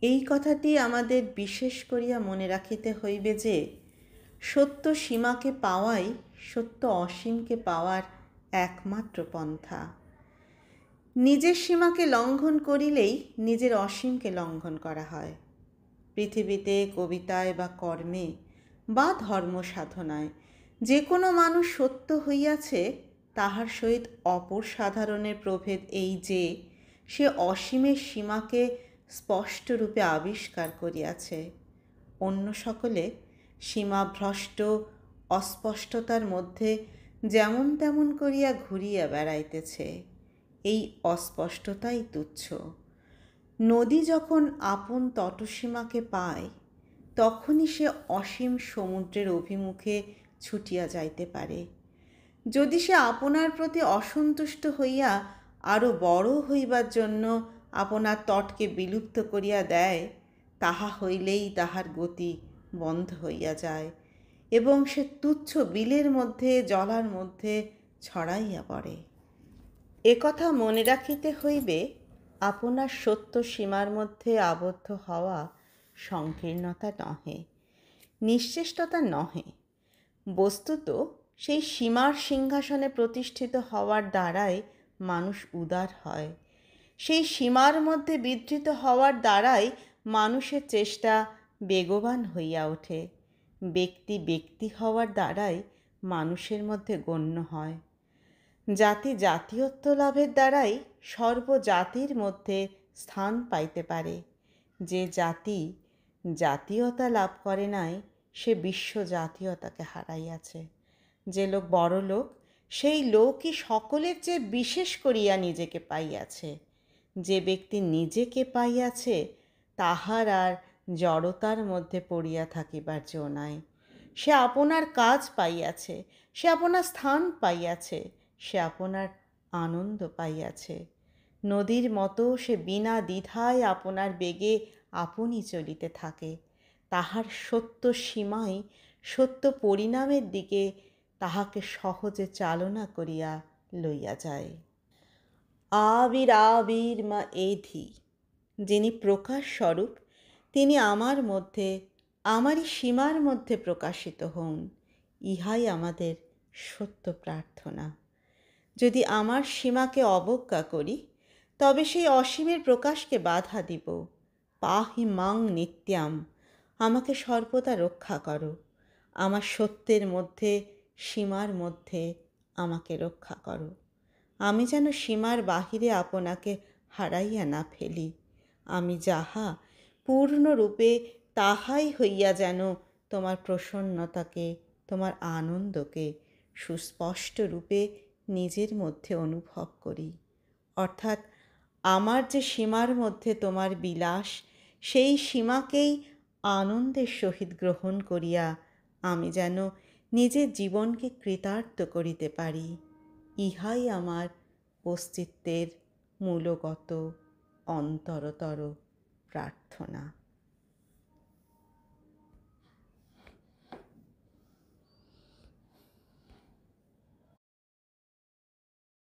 এই কথাটি আমাদের বিশেষ করিয়া মনে রাখিতে হইবে যে সত্য সীমাকে পাওয়াই সত্য অসীমকে পাওয়ার একমাত্র পন্থা। নিজের সীমাকে লঙ্ঘন করিলেই নিজের অসীমকে লঙ্ঘন করা হয়। পৃথিবীতে কবিতায় বা কর্মে বা ধর্ম সাধনায় যে কোনো মানুষ সত্য হইয়াছে, তাহার সহিত অপর সাধারণের প্রভেদ এই যে সে অসীমের সীমাকে স্পষ্টরূপে আবিষ্কার করিয়াছে। অন্য সকলে সীমাভ্রষ্ট অস্পষ্টতার মধ্যে যেমন তেমন করিয়া ঘুরিয়া বেড়াইতেছে। এই অস্পষ্টতাই তুচ্ছ। নদী যখন আপন তটসীমাকে পায়, তখনই সে অসীম সমুদ্রের অভিমুখে ছুটিয়া যাইতে পারে। যদি সে আপনার প্রতি অসন্তুষ্ট হইয়া আরও বড় হইবার জন্য আপনার তটকে বিলুপ্ত করিয়া দেয়, তাহা হইলেই তাহার গতি বন্ধ হইয়া যায় এবং সে তুচ্ছ বিলের মধ্যে জলার মধ্যে ছড়াইয়া পড়ে। একথা মনে রাখিতে হইবে, আপনার সত্য সীমার মধ্যে আবদ্ধ হওয়া সংকীর্ণতা নহে, নিশ্চেষ্টতা নহে। বস্তুত সেই সীমার সিংহাসনে প্রতিষ্ঠিত হওয়ার দ্বারাই মানুষ উদার হয়। সেই সীমার মধ্যে বিধৃত হওয়ার দ্বারাই মানুষের চেষ্টা বেগবান হইয়া ওঠে। ব্যক্তি ব্যক্তি হওয়ার দ্বারাই মানুষের মধ্যে গণ্য হয়। জাতি জাতীয়ত্ব লাভের দ্বারাই সর্বজাতির মধ্যে স্থান পাইতে পারে। যে জাতি জাতীয়তা লাভ করে নাই, সে বিশ্ব জাতীয়তাকে হারাইয়াছে। যে লোক বড় লোক, সেই লোকই সকলের চেয়ে বিশেষ করিয়া নিজেকে পাইয়াছে। যে ব্যক্তি নিজেকে পাইয়াছে, তাহার আর জড়তার মধ্যে পড়িয়া থাকিবার জো নাই। সে আপনার কাজ পাইয়াছে, সে আপনার স্থান পাইয়াছে, সে আপনার আনন্দ পাইয়াছে। নদীর মতো সে বিনা দ্বিধায় আপনার বেগে আপনি চলিতে থাকে। তাহার সত্য সীমাই সত্য পরিণামের দিকে তাহাকে সহজে চালনা করিয়া লইয়া যায়। আবির আবির মা এধি, যিনি প্রকাশ স্বরূপ, তিনি আমার মধ্যে, আমারই সীমার মধ্যে প্রকাশিত হন। ইহাই আমাদের সত্য প্রার্থনা। যদি আমার সীমাকে অবজ্ঞা করি, তবে সেই অসীমের প্রকাশকে বাধা দিব। পাহি মাং নিত্যাম, আমাকে সর্বদা রক্ষা করো। আমার সত্যের মধ্যে, সীমার মধ্যে আমাকে রক্ষা করো। আমি যেন সীমার বাহিরে আপনাকে হারাইয়া না ফেলি। আমি যাহা পূর্ণরূপে তাহাই হইয়া যেন তোমার প্রসন্নতাকে, তোমার আনন্দকে সুস্পষ্ট রূপে নিজের মধ্যে অনুভব করি। অর্থাৎ আমার যে সীমার মধ্যে তোমার বিলাস, সেই সীমাকেই আনন্দের সহিত গ্রহণ করিয়া আমি যেন নিজের জীবনকে কৃতার্থ করিতে পারি। ইহাই আমার অস্তিত্বের মূলগত অন্তরতর প্রার্থনা।